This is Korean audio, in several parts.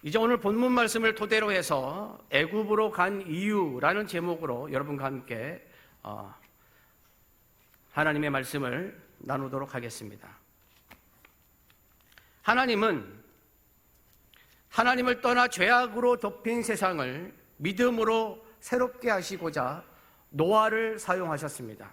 이제 오늘 본문 말씀을 토대로 해서 애굽으로 간 이유라는 제목으로 여러분과 함께 하나님의 말씀을 나누도록 하겠습니다. 하나님은 하나님을 떠나 죄악으로 덮인 세상을 믿음으로 새롭게 하시고자 노아를 사용하셨습니다.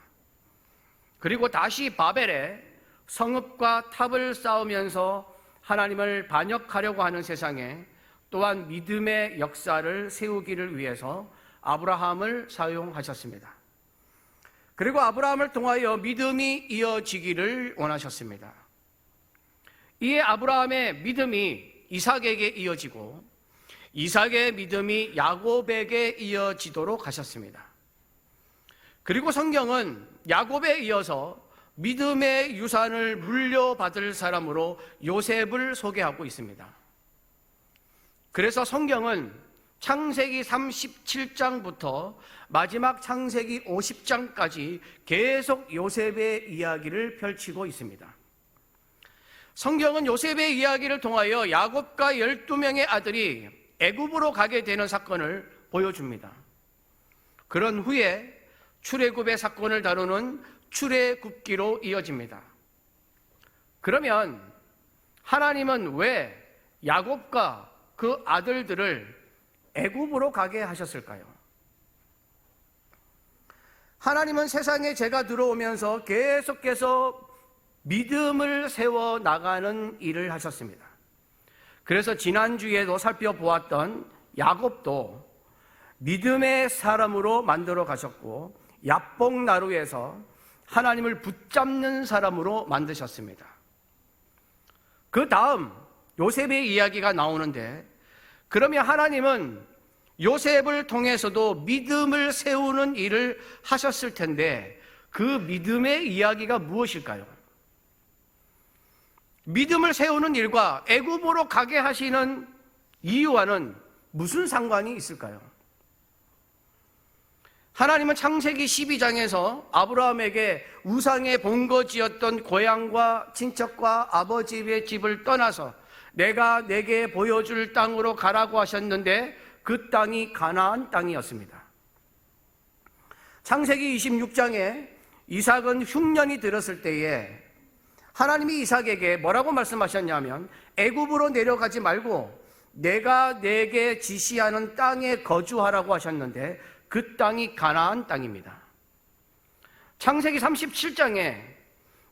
그리고 다시 바벨에 성읍과 탑을 쌓으면서 하나님을 반역하려고 하는 세상에 또한 믿음의 역사를 세우기를 위해서 아브라함을 사용하셨습니다. 그리고 아브라함을 통하여 믿음이 이어지기를 원하셨습니다. 이에 아브라함의 믿음이 이삭에게 이어지고 이삭의 믿음이 야곱에게 이어지도록 하셨습니다. 그리고 성경은 야곱에 이어서 믿음의 유산을 물려받을 사람으로 요셉을 소개하고 있습니다. 그래서 성경은 창세기 37장부터 마지막 창세기 50장까지 계속 요셉의 이야기를 펼치고 있습니다. 성경은 요셉의 이야기를 통하여 야곱과 12명의 아들이 애굽으로 가게 되는 사건을 보여줍니다. 그런 후에 출애굽의 사건을 다루는 출애굽기로 이어집니다. 그러면 하나님은 왜 야곱과 그 아들들을 애굽으로 가게 하셨을까요? 하나님은 세상에 죄가 들어오면서 계속해서 믿음을 세워 나가는 일을 하셨습니다. 그래서 지난주에도 살펴보았던 야곱도 믿음의 사람으로 만들어 가셨고 야복나루에서 하나님을 붙잡는 사람으로 만드셨습니다. 그 다음 요셉의 이야기가 나오는데, 그러면 하나님은 요셉을 통해서도 믿음을 세우는 일을 하셨을 텐데 그 믿음의 이야기가 무엇일까요? 믿음을 세우는 일과 애굽으로 가게 하시는 이유와는 무슨 상관이 있을까요? 하나님은 창세기 12장에서 아브라함에게 우상의 본거지였던 고향과 친척과 아버지의 집을 떠나서 내가 내게 보여줄 땅으로 가라고 하셨는데 그 땅이 가나안 땅이었습니다. 창세기 26장에 이삭은 흉년이 들었을 때에 하나님이 이삭에게 뭐라고 말씀하셨냐면 애굽으로 내려가지 말고 내가 내게 지시하는 땅에 거주하라고 하셨는데 그 땅이 가나안 땅입니다. 창세기 37장에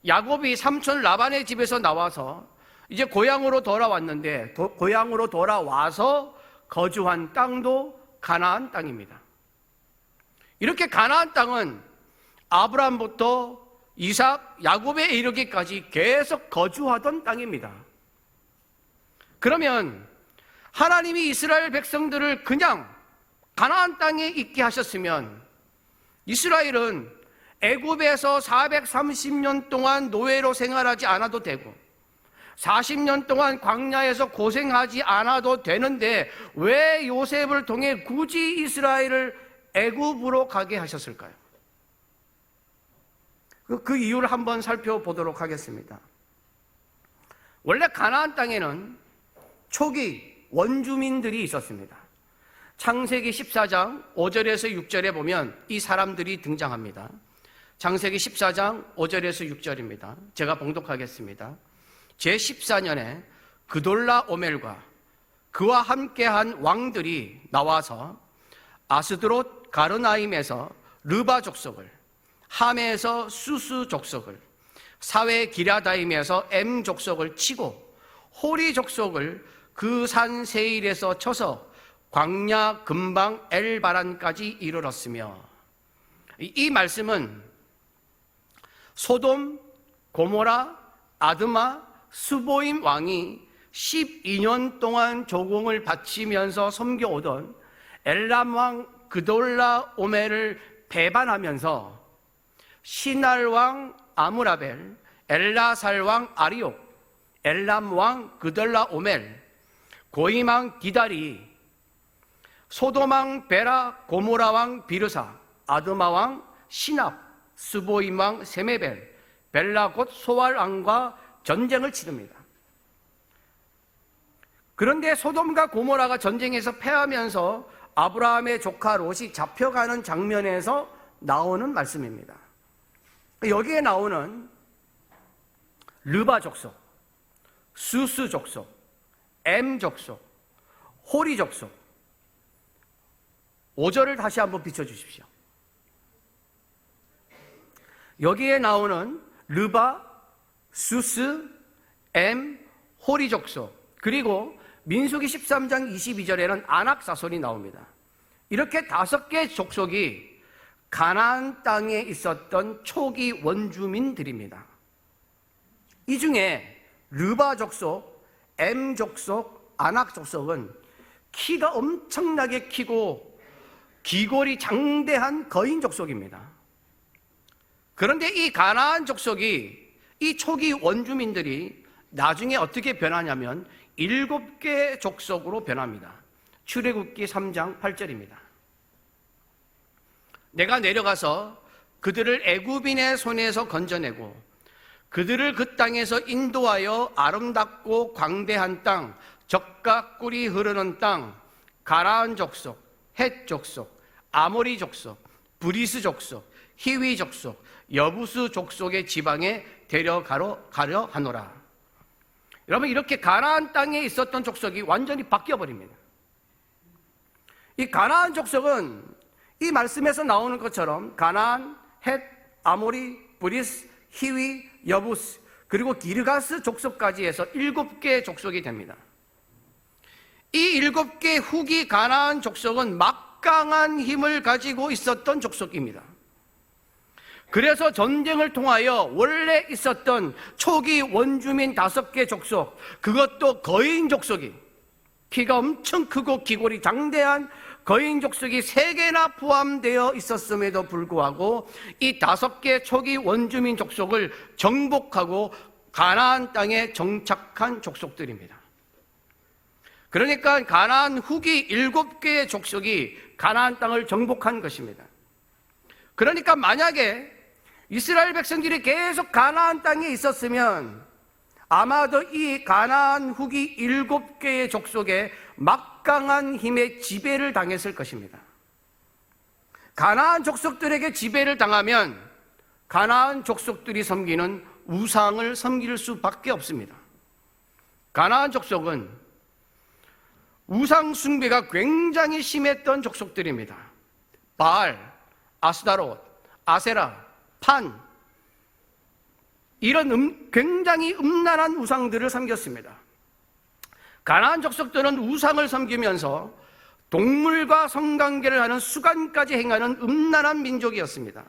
야곱이 삼촌 라반의 집에서 나와서 이제 고향으로 돌아왔는데 고향으로 돌아와서 거주한 땅도 가나안 땅입니다. 이렇게 가나안 땅은 아브라함부터 이삭, 야곱에 이르기까지 계속 거주하던 땅입니다. 그러면 하나님이 이스라엘 백성들을 그냥 가나안 땅에 있게 하셨으면 이스라엘은 애굽에서 430년 동안 노예로 생활하지 않아도 되고 40년 동안 광야에서 고생하지 않아도 되는데 왜 요셉을 통해 굳이 이스라엘을 애굽으로 가게 하셨을까요? 그 이유를 한번 살펴보도록 하겠습니다. 원래 가나안 땅에는 초기 원주민들이 있었습니다. 창세기 14장 5절에서 6절에 보면 이 사람들이 등장합니다. 창세기 14장 5절에서 6절입니다. 제가 봉독하겠습니다. 제14년에 그돌라오멜과 그와 함께한 왕들이 나와서 아스드롯 가르나임에서 르바 족속을, 함에서 수스 족속을, 사웨 기랴다임에서 엠 족속을 치고 호리 족속을 그 산 세일에서 쳐서 광야 근방 엘바란까지 이르렀으며, 이 말씀은 소돔, 고모라, 아드마, 스보임 왕이 12년 동안 조공을 바치면서 섬겨오던 엘람 왕 그돌라오멜을 배반하면서 시날 왕 아므라벨, 엘라살 왕 아리옥, 엘람 왕 그돌라오멜, 고임 왕 기다리, 소돔 왕 베라, 고모라 왕 비르사, 아드마 왕 시납, 스보임 왕 세메벨, 벨라 곧 소알 왕과 전쟁을 치릅니다. 그런데 소돔과 고모라가 전쟁에서 패하면서 아브라함의 조카 롯이 잡혀가는 장면에서 나오는 말씀입니다. 여기에 나오는 르바 족속, 수스 족속, 엠 족속, 호리 족속, 5절을 다시 한번 비춰주십시오. 여기에 나오는 르바, 수스, 엠, 호리 족속, 그리고 민수기 13장 22절에는 아낙 자손이 나옵니다. 이렇게 5개 족속이 가나안 땅에 있었던 초기 원주민들입니다. 이 중에 르바 족속, 엠 족속, 아낙 족속은 키가 엄청나게 키고 기골이 장대한 거인 족속입니다. 그런데 이 가나안 족속이, 이 초기 원주민들이 나중에 어떻게 변하냐면 7개 족속으로 변합니다. 출애굽기 3장 8절입니다. 내가 내려가서 그들을 애굽인의 손에서 건져내고 그들을 그 땅에서 인도하여 아름답고 광대한 땅, 젖과 꿀이 흐르는 땅, 가나안 족속, 헷 족속, 아모리 족속, 브리스 족속, 히위 족속, 여부스 족속의 지방에 데려가려 하노라. 여러분, 이렇게 가나안 땅에 있었던 족속이 완전히 바뀌어버립니다. 이 가나안 족속은 이 말씀에서 나오는 것처럼 가나안, 헷, 아모리, 브리스, 히위, 여부스, 그리고 기르가스 족속까지 해서 7개의 족속이 됩니다. 이 7개 후기 가나안 족속은 막강한 힘을 가지고 있었던 족속입니다. 그래서 전쟁을 통하여 원래 있었던 초기 원주민 5개 족속, 그것도 거인 족속이, 키가 엄청 크고 기골이 장대한 거인 족속이 3개나 포함되어 있었음에도 불구하고 이 5개 초기 원주민 족속을 정복하고 가나안 땅에 정착한 족속들입니다. 그러니까 가나안 후기 7개의 족속이 가나안 땅을 정복한 것입니다. 그러니까 만약에 이스라엘 백성들이 계속 가나안 땅에 있었으면 아마도 이 가나안 후기 7개의 족속에 막강한 힘의 지배를 당했을 것입니다. 가나안 족속들에게 지배를 당하면 가나안 족속들이 섬기는 우상을 섬길 수밖에 없습니다. 가나안 족속은 우상 숭배가 굉장히 심했던 족속들입니다. 바알, 아스다롯, 아세라, 판, 이런 굉장히 음란한 우상들을 섬겼습니다. 가나안 족속들은 우상을 섬기면서 동물과 성관계를 하는 수간까지 행하는 음란한 민족이었습니다.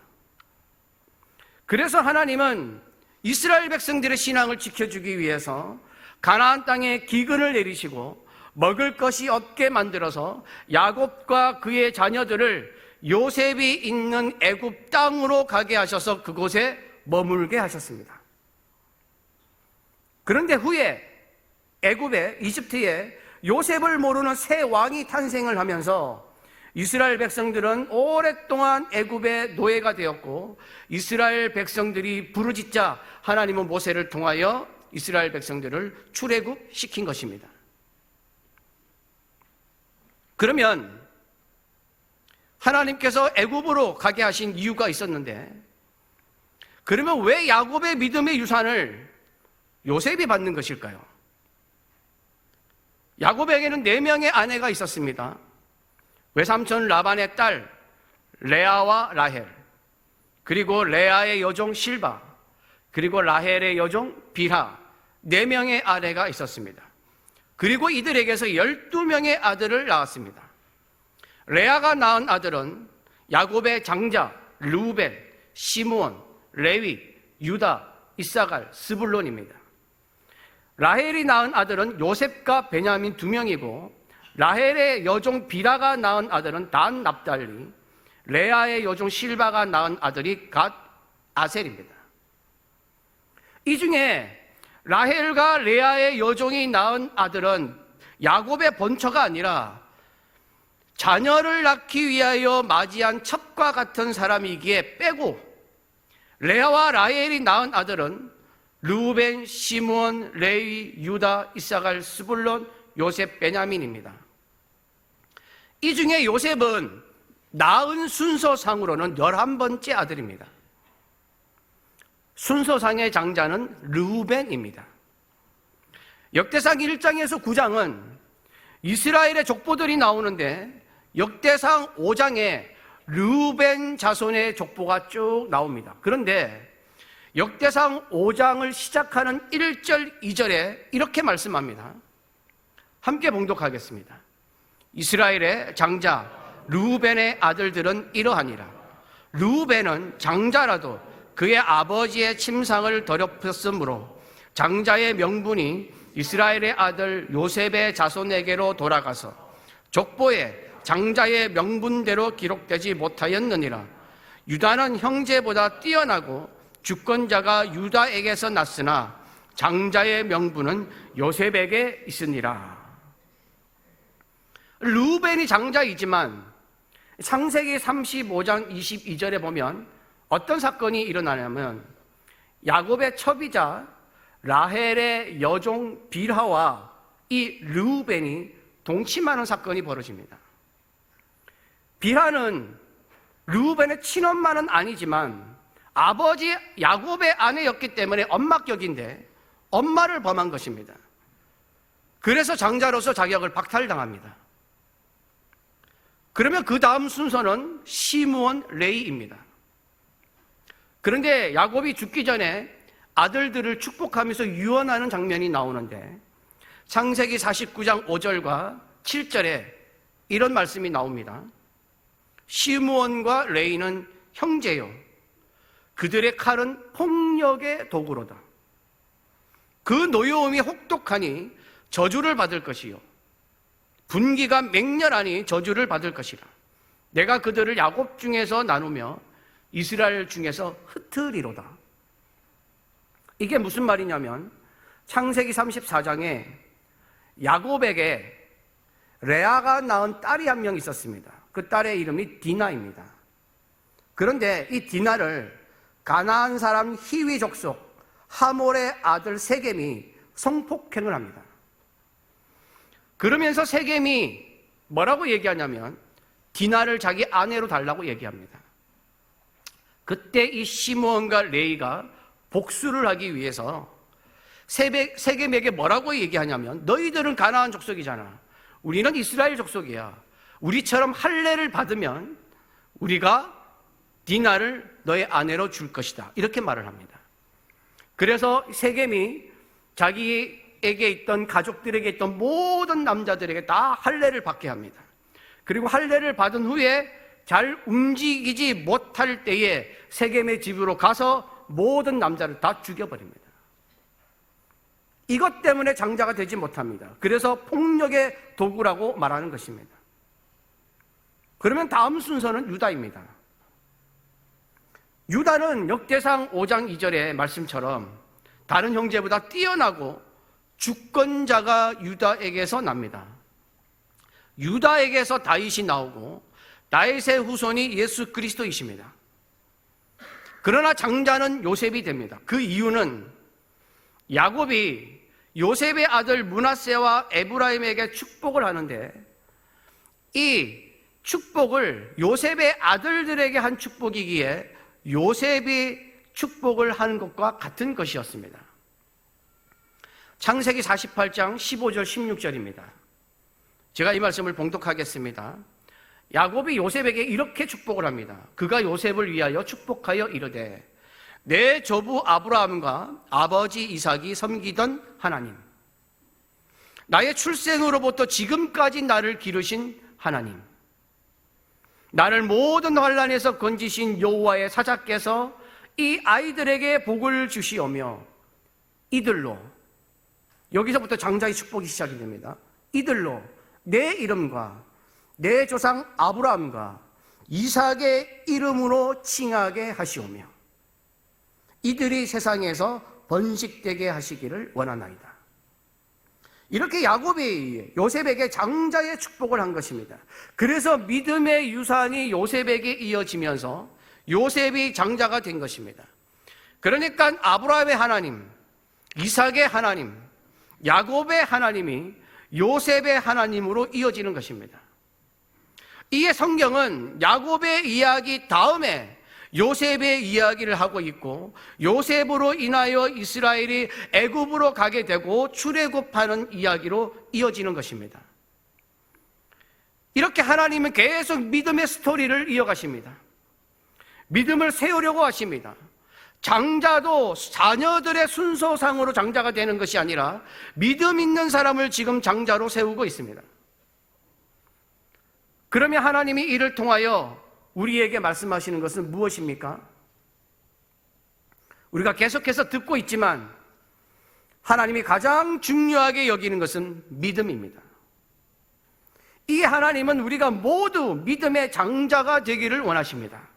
그래서 하나님은 이스라엘 백성들의 신앙을 지켜주기 위해서 가나안 땅에 기근을 내리시고 먹을 것이 없게 만들어서 야곱과 그의 자녀들을 요셉이 있는 애굽 땅으로 가게 하셔서 그곳에 머물게 하셨습니다. 그런데 후에 애굽에, 이집트에 요셉을 모르는 새 왕이 탄생을 하면서 이스라엘 백성들은 오랫동안 애굽의 노예가 되었고, 이스라엘 백성들이 부르짖자 하나님은 모세를 통하여 이스라엘 백성들을 출애굽시킨 것입니다. 그러면 하나님께서 애굽으로 가게 하신 이유가 있었는데, 그러면 왜 야곱의 믿음의 유산을 요셉이 받는 것일까요? 야곱에게는 4명의 아내가 있었습니다. 외삼촌 라반의 딸 레아와 라헬, 그리고 레아의 여종 실바, 그리고 라헬의 여종 빌하, 4명의 아내가 있었습니다. 그리고 이들에게서 12명의 아들을 낳았습니다. 레아가 낳은 아들은 야곱의 장자 르우벤, 시므온, 레위, 유다, 이사갈, 스불론입니다. 라헬이 낳은 아들은 요셉과 베냐민 2명이고, 라헬의 여종 비라가 낳은 아들은 단, 납달리, 레아의 여종 실바가 낳은 아들이 갓, 아셀입니다. 이 중에 라헬과 레아의 여종이 낳은 아들은 야곱의 본처가 아니라 자녀를 낳기 위하여 맞이한 첩과 같은 사람이기에 빼고, 레아와 라헬이 낳은 아들은 르우벤, 시므온, 레위, 유다, 이사갈, 스불론, 요셉, 베냐민입니다. 이 중에 요셉은 낳은 순서상으로는 11번째 아들입니다. 순서상의 장자는 르우벤입니다. 역대상 1장에서 9장은 이스라엘의 족보들이 나오는데 역대상 5장에 르우벤 자손의 족보가 쭉 나옵니다. 그런데 역대상 5장을 시작하는 1절, 2절에 이렇게 말씀합니다. 함께 봉독하겠습니다. 이스라엘의 장자 르우벤의 아들들은 이러하니라. 르우벤은 장자라도 그의 아버지의 침상을 더럽혔으므로 장자의 명분이 이스라엘의 아들 요셉의 자손에게로 돌아가서 족보에 장자의 명분대로 기록되지 못하였느니라. 유다는 형제보다 뛰어나고 주권자가 유다에게서 났으나 장자의 명분은 요셉에게 있으니라. 르우벤이 장자이지만 창세기 35장 22절에 보면 어떤 사건이 일어나냐면 야곱의 첩이자 라헬의 여종 빌하와 이 르우벤이 동침하는 사건이 벌어집니다. 빌하는 르우벤의 친엄마는 아니지만 아버지 야곱의 아내였기 때문에 엄마격인데 엄마를 범한 것입니다. 그래서 장자로서 자격을 박탈당합니다. 그러면 그 다음 순서는 시므온, 레이입니다. 그런데 야곱이 죽기 전에 아들들을 축복하면서 유언하는 장면이 나오는데 창세기 49장 5절과 7절에 이런 말씀이 나옵니다. 시므온과 레이는 형제요, 그들의 칼은 폭력의 도구로다. 그 노여움이 혹독하니 저주를 받을 것이요, 분기가 맹렬하니 저주를 받을 것이라. 내가 그들을 야곱 중에서 나누며 이스라엘 중에서 흩으리로다. 이게 무슨 말이냐면 창세기 34장에 야곱에게 레아가 낳은 딸이 한 명 있었습니다. 그 딸의 이름이 디나입니다. 그런데 이 디나를 가나안 사람 히위 족속 하몰의 아들 세겜이 성폭행을 합니다. 그러면서 세겜이 뭐라고 얘기하냐면 디나를 자기 아내로 달라고 얘기합니다. 그때 이 시므온과 레이가 복수를 하기 위해서 세겜에게 뭐라고 얘기하냐면 너희들은 가나안 족속이잖아. 우리는 이스라엘 족속이야. 우리처럼 할례를 받으면 우리가 디나를 너의 아내로 줄 것이다. 이렇게 말을 합니다. 그래서 세겜이 자기에게 있던 가족들에게 있던 모든 남자들에게 다 할례를 받게 합니다. 그리고 할례를 받은 후에 잘 움직이지 못할 때에 세겜의 집으로 가서 모든 남자를 다 죽여버립니다. 이것 때문에 장자가 되지 못합니다. 그래서 폭력의 도구라고 말하는 것입니다. 그러면 다음 순서는 유다입니다. 유다는 역대상 5장 2절의 말씀처럼 다른 형제보다 뛰어나고 주권자가 유다에게서 납니다. 유다에게서 다윗이 나오고 다윗의 후손이 예수 그리스도이십니다. 그러나 장자는 요셉이 됩니다. 그 이유는 야곱이 요셉의 아들 므낫세와 에브라임에게 축복을 하는데 이 축복을 요셉의 아들들에게 한 축복이기에 요셉이 축복을 하는 것과 같은 것이었습니다. 창세기 48장 15절 16절입니다. 제가 이 말씀을 봉독하겠습니다. 야곱이 요셉에게 이렇게 축복을 합니다. 그가 요셉을 위하여 축복하여 이르되 내 조부 아브라함과 아버지 이삭이 섬기던 하나님, 나의 출생으로부터 지금까지 나를 기르신 하나님, 나를 모든 환난에서 건지신 여호와의 사자께서 이 아이들에게 복을 주시오며 이들로, 여기서부터 장자의 축복이 시작이 됩니다. 이들로 내 이름과 내 조상 아브라함과 이삭의 이름으로 칭하게 하시오며 이들이 세상에서 번식되게 하시기를 원하나이다. 이렇게 야곱이 요셉에게 장자의 축복을 한 것입니다. 그래서 믿음의 유산이 요셉에게 이어지면서 요셉이 장자가 된 것입니다. 그러니까 아브라함의 하나님, 이삭의 하나님, 야곱의 하나님이 요셉의 하나님으로 이어지는 것입니다. 이에 성경은 야곱의 이야기 다음에 요셉의 이야기를 하고 있고, 요셉으로 인하여 이스라엘이 애굽으로 가게 되고 출애굽하는 이야기로 이어지는 것입니다. 이렇게 하나님은 계속 믿음의 스토리를 이어가십니다. 믿음을 세우려고 하십니다. 장자도 자녀들의 순서상으로 장자가 되는 것이 아니라 믿음 있는 사람을 지금 장자로 세우고 있습니다. 그러면 하나님이 이를 통하여 우리에게 말씀하시는 것은 무엇입니까? 우리가 계속해서 듣고 있지만 하나님이 가장 중요하게 여기는 것은 믿음입니다. 이 하나님은 우리가 모두 믿음의 장자가 되기를 원하십니다.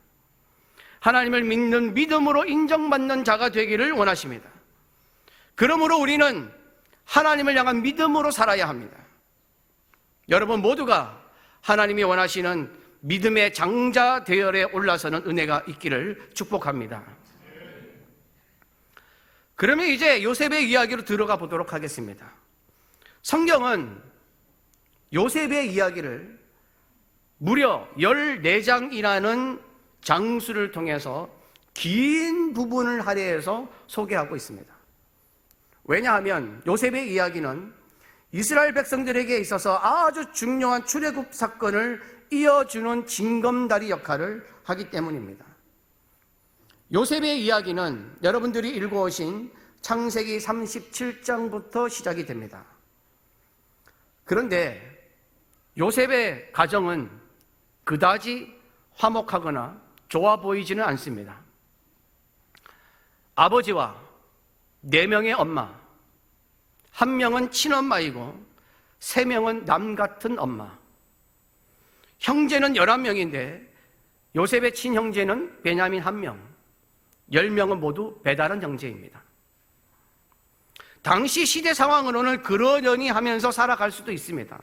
하나님을 믿는 믿음으로 인정받는 자가 되기를 원하십니다. 그러므로 우리는 하나님을 향한 믿음으로 살아야 합니다. 여러분 모두가 하나님이 원하시는 믿음의 장자 대열에 올라서는 은혜가 있기를 축복합니다. 그러면 이제 요셉의 이야기로 들어가 보도록 하겠습니다. 성경은 요셉의 이야기를 무려 14장이라는 장수를 통해서 긴 부분을 할애해서 소개하고 있습니다. 왜냐하면 요셉의 이야기는 이스라엘 백성들에게 있어서 아주 중요한 출애굽 사건을 이어주는 징검다리 역할을 하기 때문입니다. 요셉의 이야기는 여러분들이 읽어오신 창세기 37장부터 시작이 됩니다. 그런데 요셉의 가정은 그다지 화목하거나 좋아 보이지는 않습니다. 아버지와 4명의 엄마, 1명은 친엄마이고 3명은 남 같은 엄마. 형제는 11명인데 요셉의 친형제는 베냐민 1명, 10명은 모두 배다른 형제입니다. 당시 시대 상황으로는 그러려니 하면서 살아갈 수도 있습니다.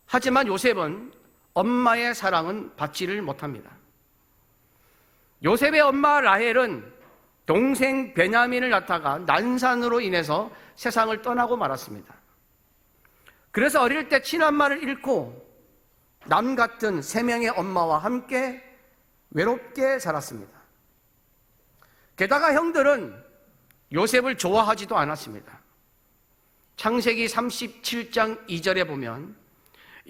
하지만 요셉은 엄마의 사랑은 받지를 못합니다. 요셉의 엄마 라헬은 동생 베냐민을 낳다가 난산으로 인해서 세상을 떠나고 말았습니다. 그래서 어릴 때 친엄마를 잃고 남 같은 3명의 엄마와 함께 외롭게 자랐습니다. 게다가 형들은 요셉을 좋아하지도 않았습니다. 창세기 37장 2절에 보면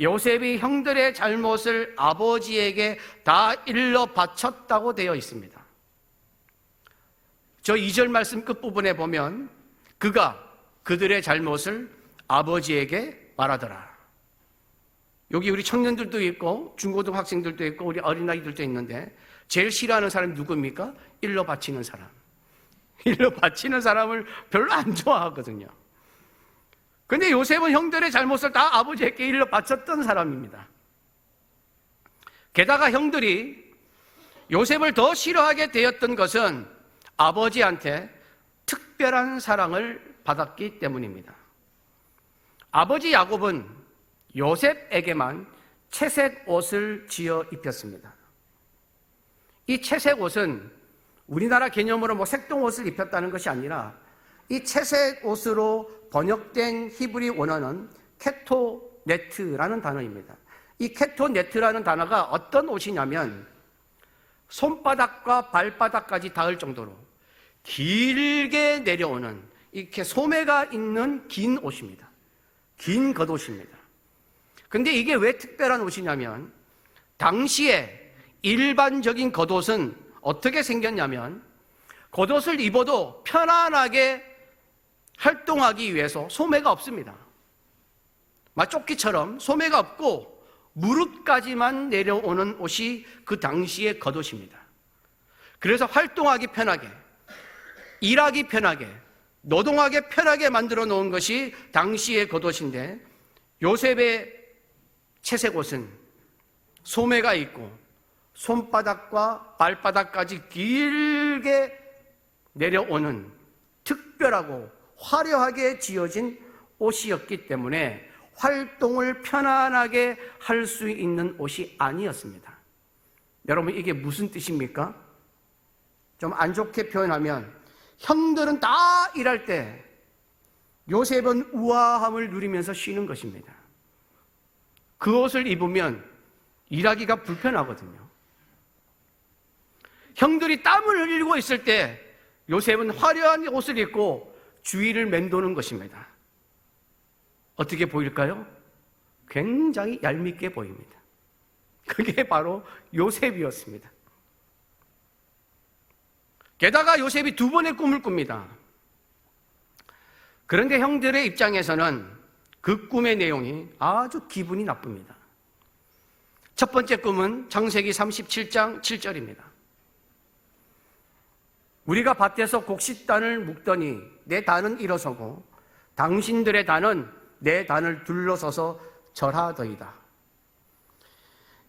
요셉이 형들의 잘못을 아버지에게 다 일러 바쳤다고 되어 있습니다. 저 2절 말씀 끝부분에 보면 그가 그들의 잘못을 아버지에게 말하더라. 여기 우리 청년들도 있고 중고등학생들도 있고 우리 어린아이들도 있는데 제일 싫어하는 사람이 누굽니까? 일러 바치는 사람. 일러 바치는 사람을 별로 안 좋아하거든요. 근데 요셉은 형들의 잘못을 다 아버지에게 일러 바쳤던 사람입니다. 게다가 형들이 요셉을 더 싫어하게 되었던 것은 아버지한테 특별한 사랑을 받았기 때문입니다. 아버지 야곱은 요셉에게만 채색 옷을 지어 입혔습니다. 이 채색 옷은 우리나라 개념으로 색동 옷을 입혔다는 것이 아니라 이 채색 옷으로 번역된 히브리 원어는 케토네트라는 단어입니다. 이 케토네트라는 단어가 어떤 옷이냐면 손바닥과 발바닥까지 닿을 정도로 길게 내려오는 이렇게 소매가 있는 긴 옷입니다. 긴 겉옷입니다. 근데 이게 왜 특별한 옷이냐면 당시에 일반적인 겉옷은 어떻게 생겼냐면 겉옷을 입어도 편안하게 활동하기 위해서 소매가 없습니다. 조끼처럼 소매가 없고 무릎까지만 내려오는 옷이 그 당시의 겉옷입니다. 그래서 활동하기 편하게, 일하기 편하게, 노동하기 편하게 만들어 놓은 것이 당시의 겉옷인데 요셉의 채색 옷은 소매가 있고 손바닥과 발바닥까지 길게 내려오는 특별하고 화려하게 지어진 옷이었기 때문에 활동을 편안하게 할 수 있는 옷이 아니었습니다. 여러분 이게 무슨 뜻입니까? 좀 안 좋게 표현하면 형들은 다 일할 때 요셉은 우아함을 누리면서 쉬는 것입니다. 그 옷을 입으면 일하기가 불편하거든요. 형들이 땀을 흘리고 있을 때 요셉은 화려한 옷을 입고 주위를 맴도는 것입니다. 어떻게 보일까요? 굉장히 얄밉게 보입니다. 그게 바로 요셉이었습니다. 게다가 요셉이 두 번의 꿈을 꿉니다. 그런데 형들의 입장에서는 그 꿈의 내용이 아주 기분이 나쁩니다. 첫 번째 꿈은 창세기 37장 7절입니다. 우리가 밭에서 곡식단을 묶더니 내 단은 일어서고 당신들의 단은 내 단을 둘러서서 절하더이다.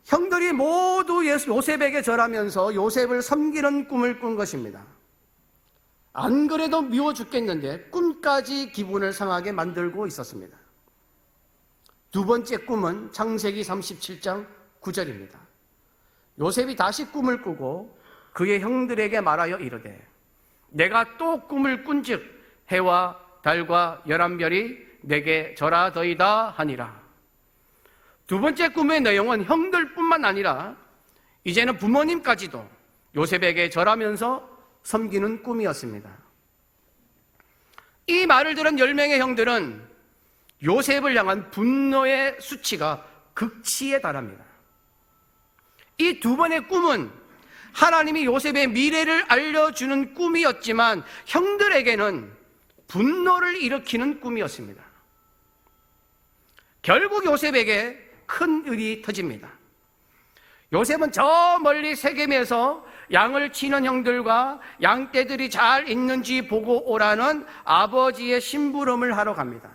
형들이 모두 요셉에게 절하면서 요셉을 섬기는 꿈을 꾼 것입니다. 안 그래도 미워 죽겠는데 꿈까지 기분을 상하게 만들고 있었습니다. 두 번째 꿈은 창세기 37장 9절입니다. 요셉이 다시 꿈을 꾸고 그의 형들에게 말하여 이르되 내가 또 꿈을 꾼즉 해와 달과 11별이 내게 절하더이다 하니라. 두 번째 꿈의 내용은 형들뿐만 아니라 이제는 부모님까지도 요셉에게 절하면서 섬기는 꿈이었습니다. 이 말을 들은 10명의 형들은 요셉을 향한 분노의 수치가 극치에 달합니다. 이 두 번의 꿈은 하나님이 요셉의 미래를 알려주는 꿈이었지만 형들에게는 분노를 일으키는 꿈이었습니다. 결국 요셉에게 큰 일이 터집니다. 요셉은 저 멀리 세겜에서 양을 치는 형들과 양떼들이 잘 있는지 보고 오라는 아버지의 심부름을 하러 갑니다.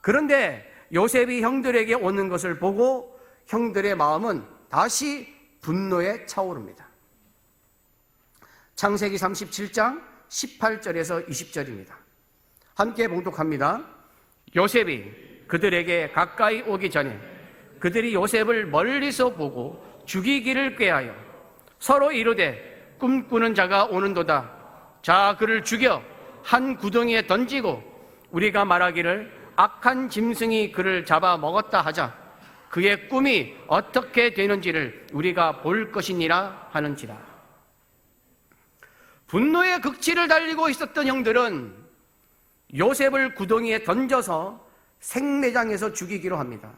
그런데 요셉이 형들에게 오는 것을 보고 형들의 마음은 다시 분노에 차오릅니다. 창세기 37장 18절에서 20절입니다. 함께 봉독합니다. 요셉이 그들에게 가까이 오기 전에 그들이 요셉을 멀리서 보고 죽이기를 꾀하여 서로 이르되 꿈꾸는 자가 오는도다. 자, 그를 죽여 한 구덩이에 던지고 우리가 말하기를 악한 짐승이 그를 잡아 먹었다 하자. 그의 꿈이 어떻게 되는지를 우리가 볼 것이니라 하는지라. 분노의 극치를 달리고 있었던 형들은 요셉을 구덩이에 던져서 생매장해서 죽이기로 합니다.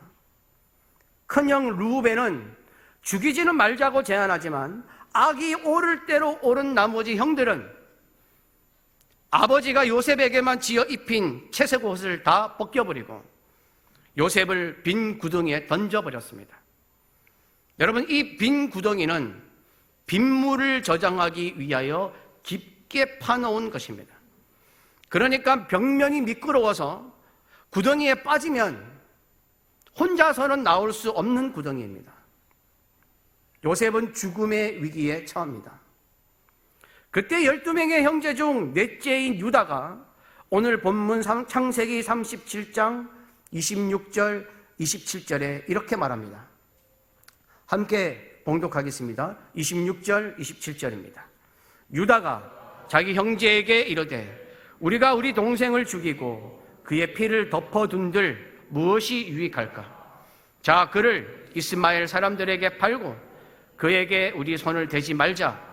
큰형 루벤은 죽이지는 말자고 제안하지만 악이 오를 대로 오른 나머지 형들은 아버지가 요셉에게만 지어 입힌 채색 옷을 다 벗겨버리고 요셉을 빈 구덩이에 던져버렸습니다. 여러분, 이 빈 구덩이는 빗물을 저장하기 위하여 깊게 파놓은 것입니다. 그러니까 벽면이 미끄러워서 구덩이에 빠지면 혼자서는 나올 수 없는 구덩이입니다. 요셉은 죽음의 위기에 처합니다. 그때 12명의 형제 중 넷째인 유다가 오늘 본문 창세기 37장 26절, 27절에 이렇게 말합니다. 함께 봉독하겠습니다. 26절, 27절입니다. 유다가 자기 형제에게 이르되 우리가 우리 동생을 죽이고 그의 피를 덮어둔들 무엇이 유익할까? 자, 그를 이스마엘 사람들에게 팔고 그에게 우리 손을 대지 말자.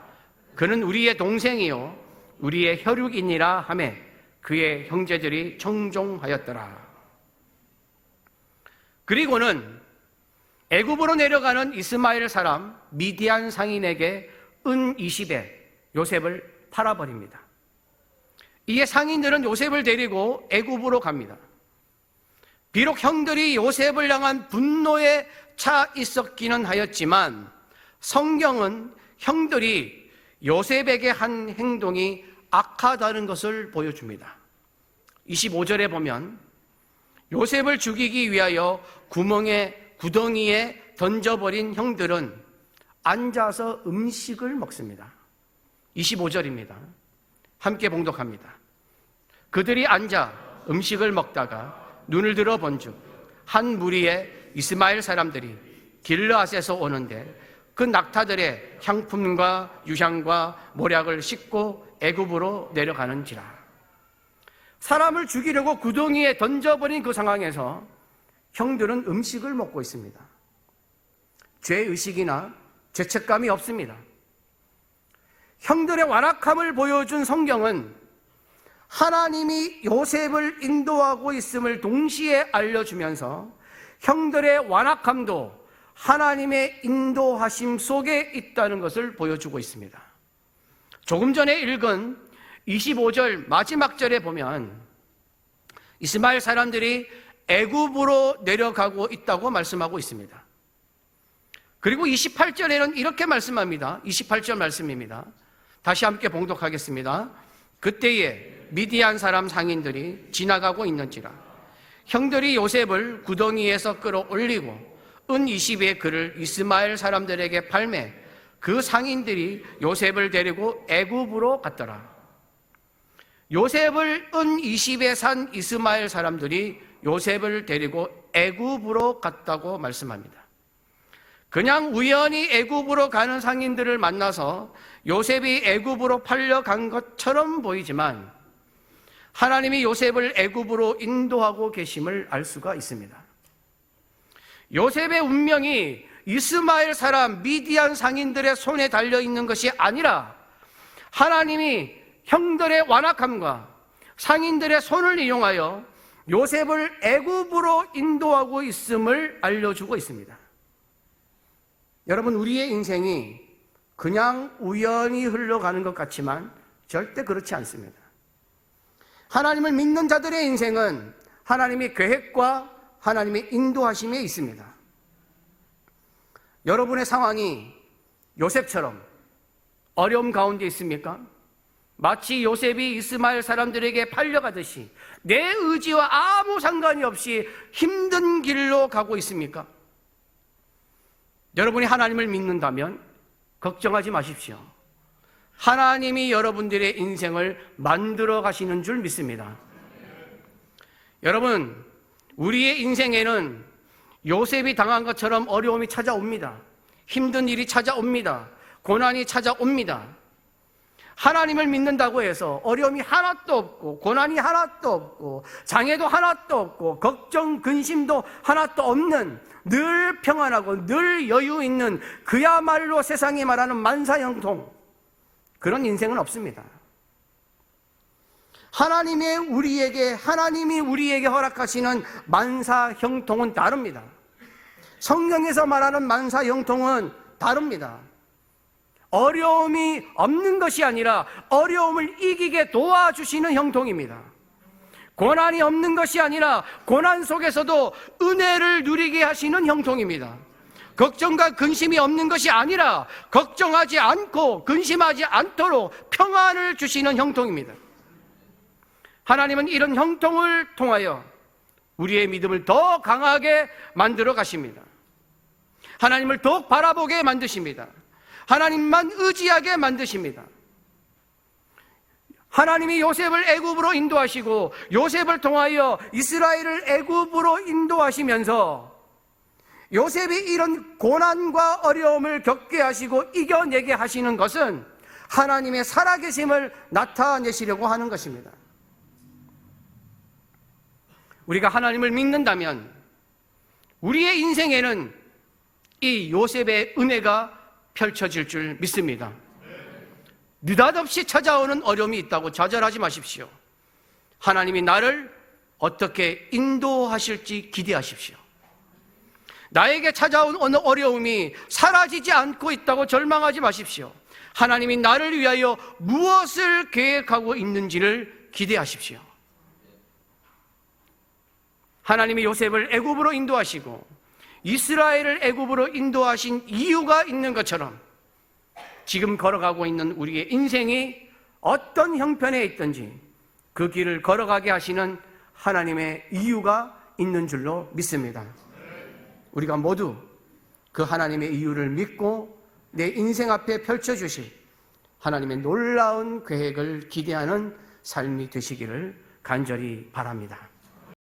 그는 우리의 동생이요 우리의 혈육이니라 하며 그의 형제들이 청종하였더라. 그리고는 애굽으로 내려가는 이스마엘 사람 미디안 상인에게 은 20에 요셉을 팔아버립니다. 이에 상인들은 요셉을 데리고 애굽으로 갑니다. 비록 형들이 요셉을 향한 분노에 차 있었기는 하였지만 성경은 형들이 요셉에게 한 행동이 악하다는 것을 보여줍니다. 25절에 보면 요셉을 죽이기 위하여 구덩이에 던져버린 형들은 앉아서 음식을 먹습니다. 25절입니다. 함께 봉독합니다. 그들이 앉아 음식을 먹다가 눈을 들어 본즉 한 무리의 이스마엘 사람들이 길르앗에서 오는데 그 낙타들의 향품과 유향과 모략을 싣고 애굽으로 내려가는지라. 사람을 죽이려고 구덩이에 던져버린 그 상황에서 형들은 음식을 먹고 있습니다. 죄의식이나 죄책감이 없습니다. 형들의 완악함을 보여준 성경은 하나님이 요셉을 인도하고 있음을 동시에 알려주면서 형들의 완악함도 하나님의 인도하심 속에 있다는 것을 보여주고 있습니다. 조금 전에 읽은 25절 마지막 절에 보면 이스마엘 사람들이 애굽으로 내려가고 있다고 말씀하고 있습니다. 그리고 28절에는 이렇게 말씀합니다. 28절 말씀입니다. 다시 함께 봉독하겠습니다. 그때에 미디안 사람 상인들이 지나가고 있는지라 형들이 요셉을 구덩이에서 끌어올리고 은 20의 그를 이스마엘 사람들에게 팔매 그 상인들이 요셉을 데리고 애굽으로 갔더라. 요셉을 은 20에 산 이스마엘 사람들이 요셉을 데리고 애굽으로 갔다고 말씀합니다. 그냥 우연히 애굽으로 가는 상인들을 만나서 요셉이 애굽으로 팔려간 것처럼 보이지만 하나님이 요셉을 애굽으로 인도하고 계심을 알 수가 있습니다. 요셉의 운명이 이스마엘 사람 미디안 상인들의 손에 달려있는 것이 아니라 하나님이 형들의 완악함과 상인들의 손을 이용하여 요셉을 애굽으로 인도하고 있음을 알려주고 있습니다. 여러분, 우리의 인생이 그냥 우연히 흘러가는 것 같지만 절대 그렇지 않습니다. 하나님을 믿는 자들의 인생은 하나님의 계획과 하나님의 인도하심에 있습니다. 여러분의 상황이 요셉처럼 어려움 가운데 있습니까? 마치 요셉이 이스마엘 사람들에게 팔려가듯이 내 의지와 아무 상관이 없이 힘든 길로 가고 있습니까? 여러분이 하나님을 믿는다면 걱정하지 마십시오. 하나님이 여러분들의 인생을 만들어 가시는 줄 믿습니다. 여러분, 우리의 인생에는 요셉이 당한 것처럼 어려움이 찾아옵니다. 힘든 일이 찾아옵니다. 고난이 찾아옵니다. 하나님을 믿는다고 해서 어려움이 하나도 없고 고난이 하나도 없고 장애도 하나도 없고 걱정, 근심도 하나도 없는 늘 평안하고 늘 여유 있는 그야말로 세상이 말하는 만사형통, 그런 인생은 없습니다. 하나님이 우리에게 허락하시는 만사형통은 다릅니다. 성경에서 말하는 만사형통은 다릅니다. 어려움이 없는 것이 아니라 어려움을 이기게 도와주시는 형통입니다. 고난이 없는 것이 아니라 고난 속에서도 은혜를 누리게 하시는 형통입니다. 걱정과 근심이 없는 것이 아니라 걱정하지 않고 근심하지 않도록 평안을 주시는 형통입니다. 하나님은 이런 형통을 통하여 우리의 믿음을 더 강하게 만들어 가십니다. 하나님을 더욱 바라보게 만드십니다. 하나님만 의지하게 만드십니다. 하나님이 요셉을 애굽으로 인도하시고 요셉을 통하여 이스라엘을 애굽으로 인도하시면서 요셉이 이런 고난과 어려움을 겪게 하시고 이겨내게 하시는 것은 하나님의 살아계심을 나타내시려고 하는 것입니다. 우리가 하나님을 믿는다면 우리의 인생에는 이 요셉의 은혜가 펼쳐질 줄 믿습니다. 느닷없이 찾아오는 어려움이 있다고 좌절하지 마십시오. 하나님이 나를 어떻게 인도하실지 기대하십시오. 나에게 찾아온 어느 어려움이 사라지지 않고 있다고 절망하지 마십시오. 하나님이 나를 위하여 무엇을 계획하고 있는지를 기대하십시오. 하나님이 요셉을 애굽으로 인도하시고 이스라엘을 애굽으로 인도하신 이유가 있는 것처럼 지금 걸어가고 있는 우리의 인생이 어떤 형편에 있든지 그 길을 걸어가게 하시는 하나님의 이유가 있는 줄로 믿습니다. 우리가 모두 그 하나님의 이유를 믿고 내 인생 앞에 펼쳐주실 하나님의 놀라운 계획을 기대하는 삶이 되시기를 간절히 바랍니다.